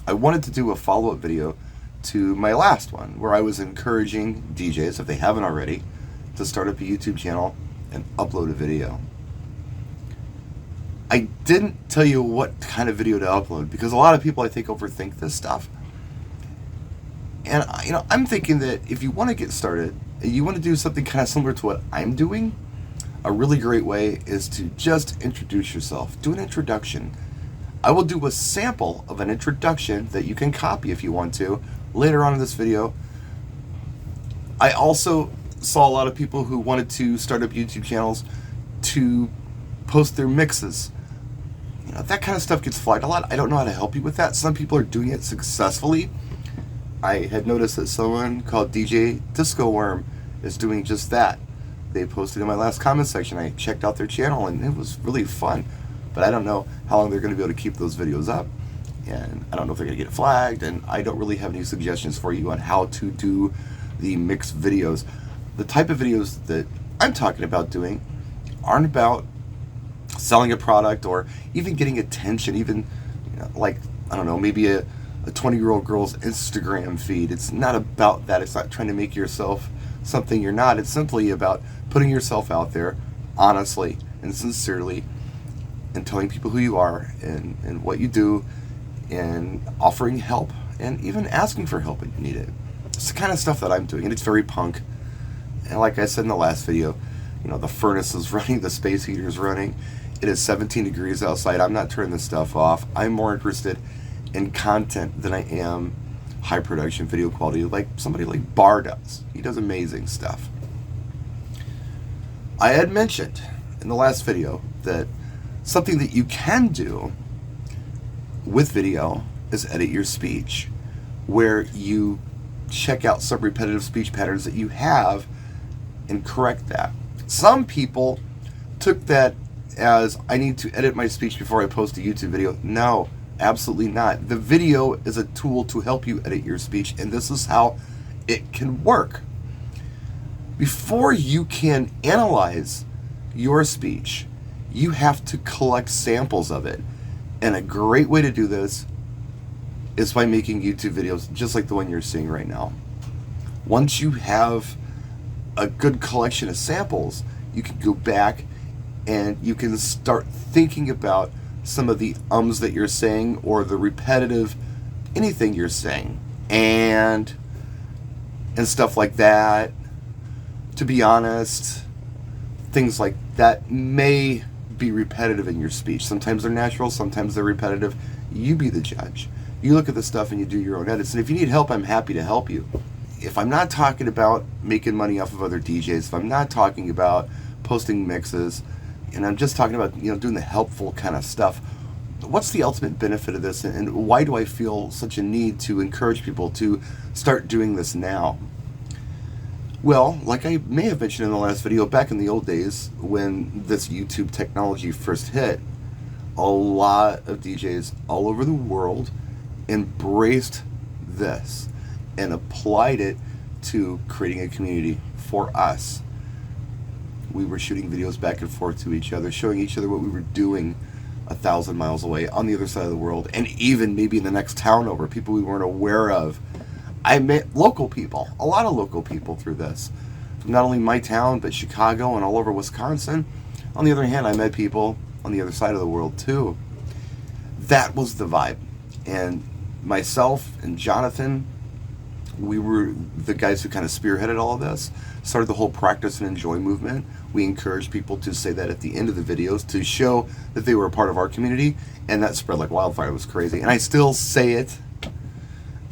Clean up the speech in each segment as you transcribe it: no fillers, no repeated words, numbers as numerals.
I wanted to do a follow-up video to my last one where I was encouraging DJs, if they haven't already, to start up a YouTube channel and upload a video. I didn't tell you what kind of video to upload because a lot of people, I think, overthink this stuff. And I'm thinking that if you want to get started, you want to do something kind of similar to what I'm doing, a really great way is to just introduce yourself. Do an introduction. I will do a sample of an introduction that you can copy if you want to later on in this video. I also saw a lot of people who wanted to start up YouTube channels to post their mixes. That kind of stuff gets flagged a lot. I don't know how to help you with that. Some people are doing it successfully. I had noticed that someone called DJ Disco Worm is doing just that. They posted in my last comment section. I checked out their channel and it was really fun. But I don't know how long they're going to be able to keep those videos up. And I don't know if they're going to get flagged. And I don't really have any suggestions for you on how to do the mixed videos. The type of videos that I'm talking about doing aren't about selling a product or even getting attention, even like, I don't know, maybe a 20-year-old girl's Instagram feed. It's not about that. It's not trying to make yourself something you're not. It's simply about putting yourself out there honestly and sincerely and telling people who you are and what you do and offering help and even asking for help when you need it. It's the kind of stuff that I'm doing, and it's very punk. And like I said in the last video, the furnace is running, the space heater is running. It is 17 degrees outside. I'm not turning this stuff off. I'm more interested in content than I am high production video quality like somebody like Bar does. He does amazing stuff. I had mentioned in the last video that something that you can do with video is edit your speech, where you check out some repetitive speech patterns that you have and correct that. Some people took that as I need to edit my speech before I post a YouTube video. No, absolutely not. The video is a tool to help you edit your speech, and this is how it can work. Before you can analyze your speech, you have to collect samples of it. And a great way to do this is by making YouTube videos just like the one you're seeing right now. Once you have a good collection of samples, you can go back and you can start thinking about some of the ums that you're saying or the repetitive anything you're saying and stuff like that. To be honest, things like that may be repetitive in your speech. Sometimes they're natural, sometimes they're repetitive. You be the judge. You look at the stuff and you do your own edits. And if you need help, I'm happy to help you. If I'm not talking about making money off of other DJs, if I'm not talking about posting mixes, and I'm just talking about doing the helpful kind of stuff, what's the ultimate benefit of this, and why do I feel such a need to encourage people to start doing this now? Well, like I may have mentioned in the last video, back in the old days when this YouTube technology first hit, a lot of DJs all over the world embraced this and applied it to creating a community for us. We were shooting videos back and forth to each other, showing each other what we were doing 1,000 miles away on the other side of the world, and even maybe in the next town over, people we weren't aware of. I met local people, a lot of local people through this, from not only my town, but Chicago and all over Wisconsin. On the other hand, I met people on the other side of the world too. That was the vibe. And myself and Jonathan, we were the guys who kind of spearheaded all of this, started the whole practice and enjoy movement. We encouraged people to say that at the end of the videos to show that they were a part of our community, and that spread like wildfire. It was crazy. And I still say it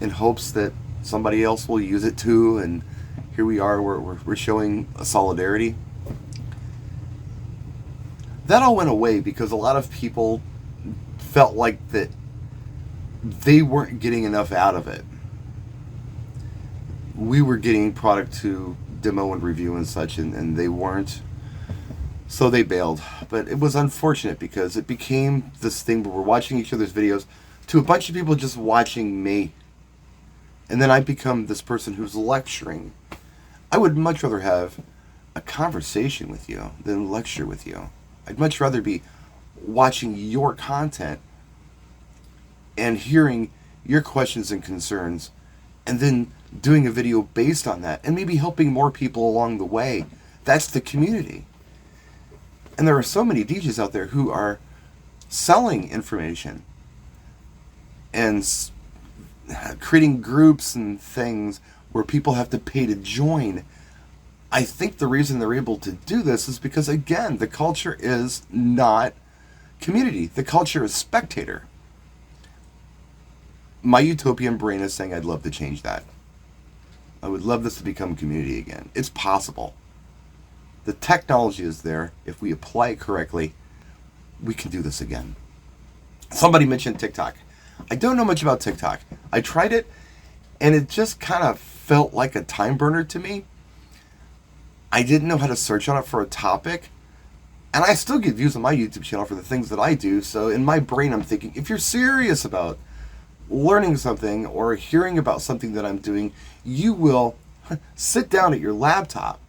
in hopes that somebody else will use it too, and here we are, we're showing a solidarity. That all went away because a lot of people felt like that they weren't getting enough out of it. We were getting product to demo and review and such, and they weren't, so they bailed. But it was unfortunate because it became this thing where we're watching each other's videos to a bunch of people just watching me. And then I become this person who's lecturing. I would much rather have a conversation with you than lecture with you. I'd much rather be watching your content and hearing your questions and concerns, and then doing a video based on that, and maybe helping more people along the way. That's the community. And there are so many DJs out there who are selling information and creating groups and things where people have to pay to join. I think the reason they're able to do this is because, again, the culture is not community. The culture is spectator. My utopian brain is saying I'd love to change that. I would love this to become community again. It's possible. The technology is there. If we apply it correctly, we can do this again. Somebody mentioned TikTok. I don't know much about TikTok. I tried it, and it just kind of felt like a time burner to me. I didn't know how to search on it for a topic, and I still get views on my YouTube channel for the things that I do. So in my brain, I'm thinking, if you're serious about learning something or hearing about something that I'm doing, you will sit down at your laptop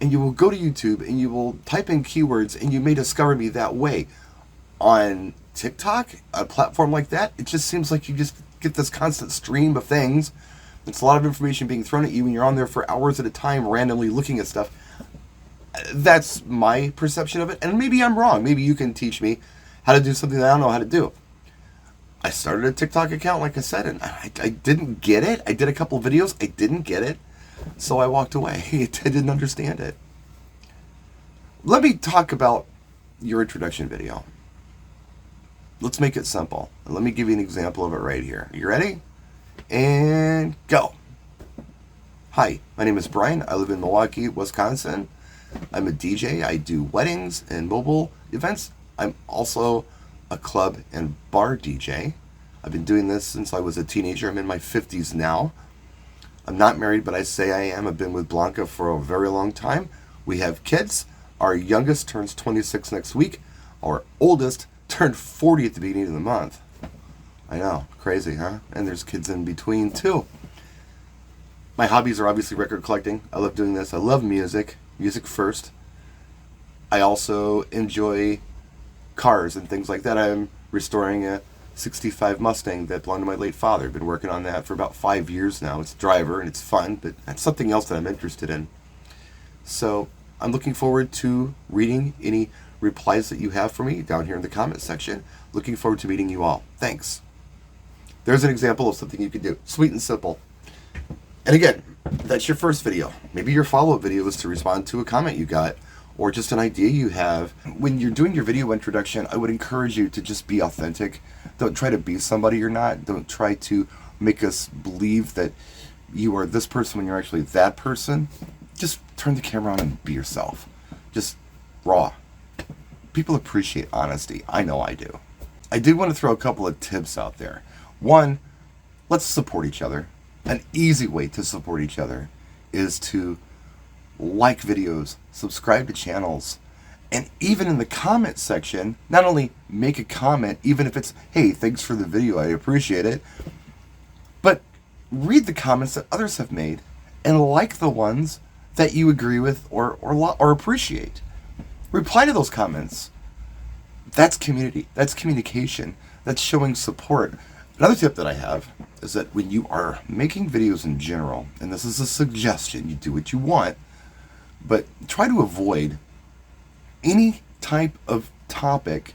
and you will go to YouTube and you will type in keywords, and you may discover me that way. On TikTok, a platform like that, it just seems like you just get this constant stream of things. It's a lot of information being thrown at you, and you're on there for hours at a time randomly looking at stuff. That's my perception of it, and maybe I'm wrong. Maybe you can teach me how to do something that I don't know how to do. I started a TikTok account, like I said, and I didn't get it. I did a couple of videos. I didn't get it, so I walked away. I didn't understand it. Let me talk about your introduction video. Let's make it simple. Let me give you an example of it right here. You ready? And go. Hi, my name is Brian. I live in Milwaukee, Wisconsin. I'm a DJ. I do weddings and mobile events. I'm also a club and bar DJ. I've been doing this since I was a teenager. I'm in my 50s now. I'm not married, but I say I am. I've been with Blanca for a very long time. We have kids. Our youngest turns 26 next week. Our oldest turned 40 at the beginning of the month. I know, crazy, huh? And there's kids in between too. My hobbies are obviously record collecting. I love doing this. I love music first. I also enjoy cars and things like that. I'm restoring a 65 Mustang that belonged to my late father. I've been working on that for about 5 years now. It's driver and it's fun, but that's something else that I'm interested in. So I'm looking forward to reading any replies that you have for me down here in the comment section. Looking forward to meeting you all. Thanks. There's an example of something you can do. Sweet and simple. And again, that's your first video. Maybe your follow-up video is to respond to a comment you got, or just an idea you have. When you're doing your video introduction, I would encourage you to just be authentic. Don't try to be somebody you're not. Don't try to make us believe that you are this person when you're actually that person. Just turn the camera on and be yourself. Just raw. People appreciate honesty. I know I do. I did want to throw a couple of tips out there. One, let's support each other. An easy way to support each other is to like videos, subscribe to channels, and even in the comment section, not only make a comment, even if it's, hey, thanks for the video, I appreciate it, but read the comments that others have made and like the ones that you agree with or appreciate. Reply to those comments. That's community. That's communication. That's showing support. Another tip that I have is that when you are making videos in general, and this is a suggestion, you do what you want, but try to avoid any type of topic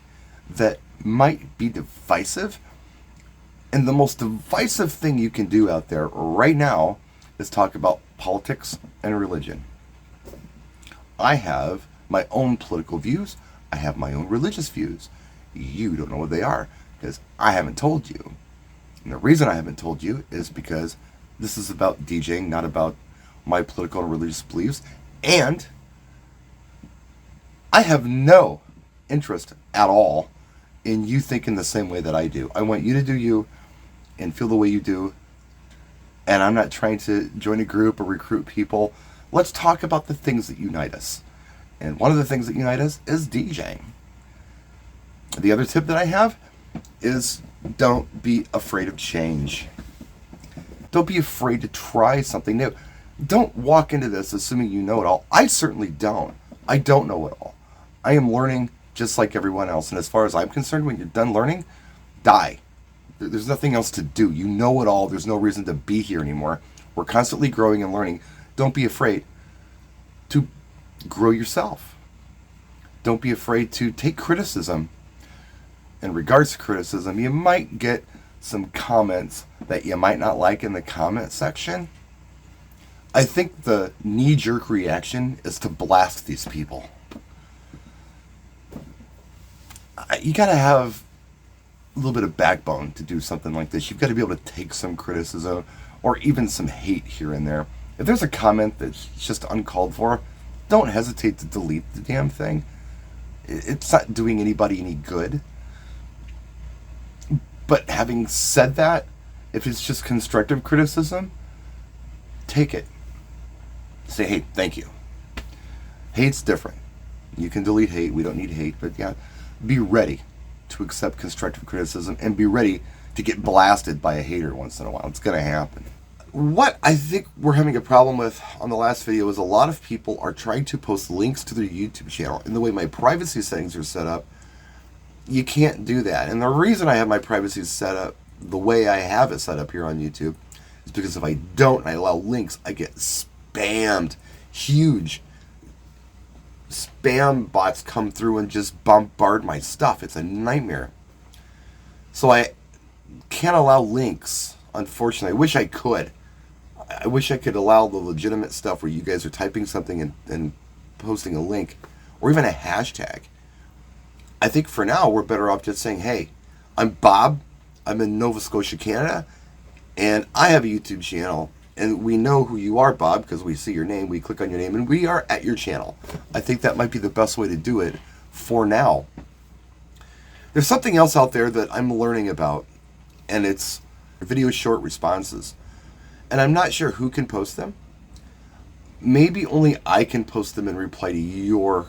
that might be divisive. And the most divisive thing you can do out there right now is talk about politics and religion. I have my own political views. I have my own religious views. You don't know what they are because I haven't told you. And the reason I haven't told you is because this is about DJing, not about my political and religious beliefs. And I have no interest at all in you thinking the same way that I do. I want you to do you and feel the way you do. And I'm not trying to join a group or recruit people. Let's talk about the things that unite us. And one of the things that unite us is DJing. The other tip that I have is don't be afraid of change. Don't be afraid to try something new. Don't walk into this assuming you know it all. I certainly don't. I don't know it all. I am learning just like everyone else. And as far as I'm concerned, when you're done learning, die. There's nothing else to do. You know it all. There's no reason to be here anymore. We're constantly growing and learning. Don't be afraid to grow yourself. Don't be afraid to take criticism. In regards to criticism, you might get some comments that you might not like in the comment section. I think the knee-jerk reaction is to blast these people. You gotta have a little bit of backbone to do something like this. You've got to be able to take some criticism or even some hate here and there. If there's a comment that's just uncalled for, don't hesitate to delete the damn thing. It's not doing anybody any good. But having said that, if it's just constructive criticism, take it. Say, hey, thank you. Hate's different. You can delete hate. We don't need hate. But yeah, be ready to accept constructive criticism and be ready to get blasted by a hater once in a while. It's going to happen. What I think we're having a problem with on the last video is a lot of people are trying to post links to their YouTube channel. And the way my privacy settings are set up, you can't do that. And the reason I have my privacy set up the way I have it set up here on YouTube is because if I don't and I allow links, I get spammed. Huge spam bots come through and just bombard my stuff. It's a nightmare. So I can't allow links, unfortunately. I wish I could. I wish I could allow the legitimate stuff where you guys are typing something and posting a link or even a hashtag. I think for now we're better off just saying, hey, I'm Bob, I'm in Nova Scotia, Canada, and I have a YouTube channel. And we know who you are, Bob, because we see your name, we click on your name, and we are at your channel. I think that might be the best way to do it for now. There's something else out there that I'm learning about, and it's video short responses. And I'm not sure who can post them. Maybe only I can post them and reply to your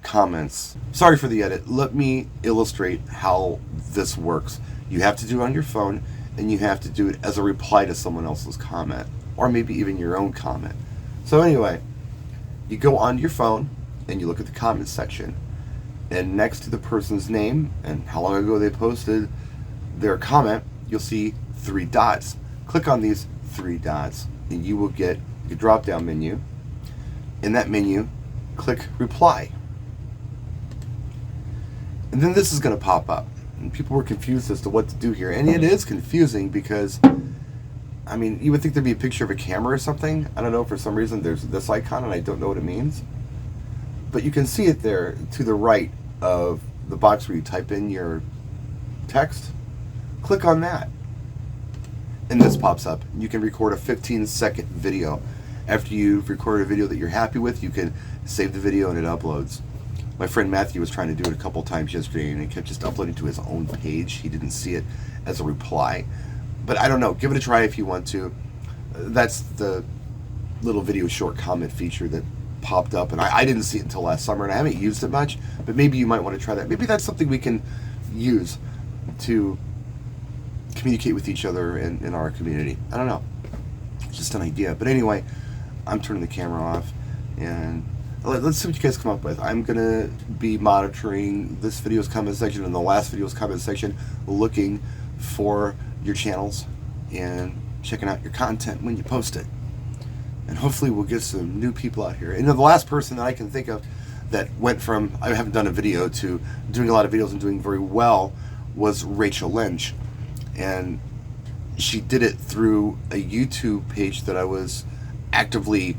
comments. Sorry for the edit. Let me illustrate how this works. You have to do it on your phone, and you have to do it as a reply to someone else's comment, or maybe even your own comment. So anyway, you go on your phone and you look at the comment section, and next to the person's name and how long ago they posted their comment, you'll see 3 dots. Click on these 3 dots and you will get a drop down menu. In that menu, click reply. And then this is going to pop up. And people were confused as to what to do here. And it is confusing because, I mean, you would think there'd be a picture of a camera or something. I don't know, for some reason there's this icon and I don't know what it means. But you can see it there to the right of the box where you type in your text. Click on that. And this pops up. You can record a 15-second video. After you've recorded a video that you're happy with, you can save the video and it uploads. My friend Matthew was trying to do it a couple times yesterday and it kept just uploading to his own page. He didn't see it as a reply. But I don't know. Give it a try if you want to. That's the little video short comment feature that popped up. And I didn't see it until last summer and I haven't used it much. But maybe you might want to try that. Maybe that's something we can use to communicate with each other in our community. I don't know. It's just an idea. But anyway, I'm turning the camera off and let's see what you guys come up with. I'm going to be monitoring this video's comment section and the last video's comment section, looking for your channels and checking out your content when you post it. And hopefully we'll get some new people out here. And the last person that I can think of that went from I haven't done a video to doing a lot of videos and doing very well was Rachel Lynch. And she did it through a YouTube page that I was actively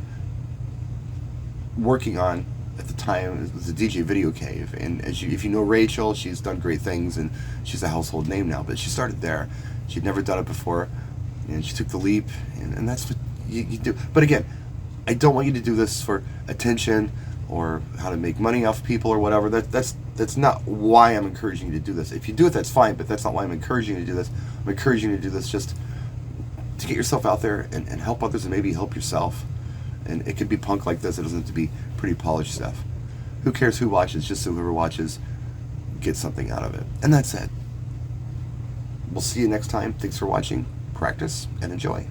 working on at the time. It was a DJ Video Cave, and if you know Rachel, she's done great things and she's a household name now, but she started there. She'd never done it before and she took the leap, and that's what you do. But again, I don't want you to do this for attention or how to make money off people or whatever. That's not why I'm encouraging you to do this. If you do it, that's fine, but that's not why I'm encouraging you to do this. I'm encouraging you to do this just to get yourself out there and help others and maybe help yourself. And it could be punk like this. It doesn't have to be pretty polished stuff. Who cares who watches? Just so whoever watches gets something out of it. And that's it. We'll see you next time. Thanks for watching. Practice and enjoy.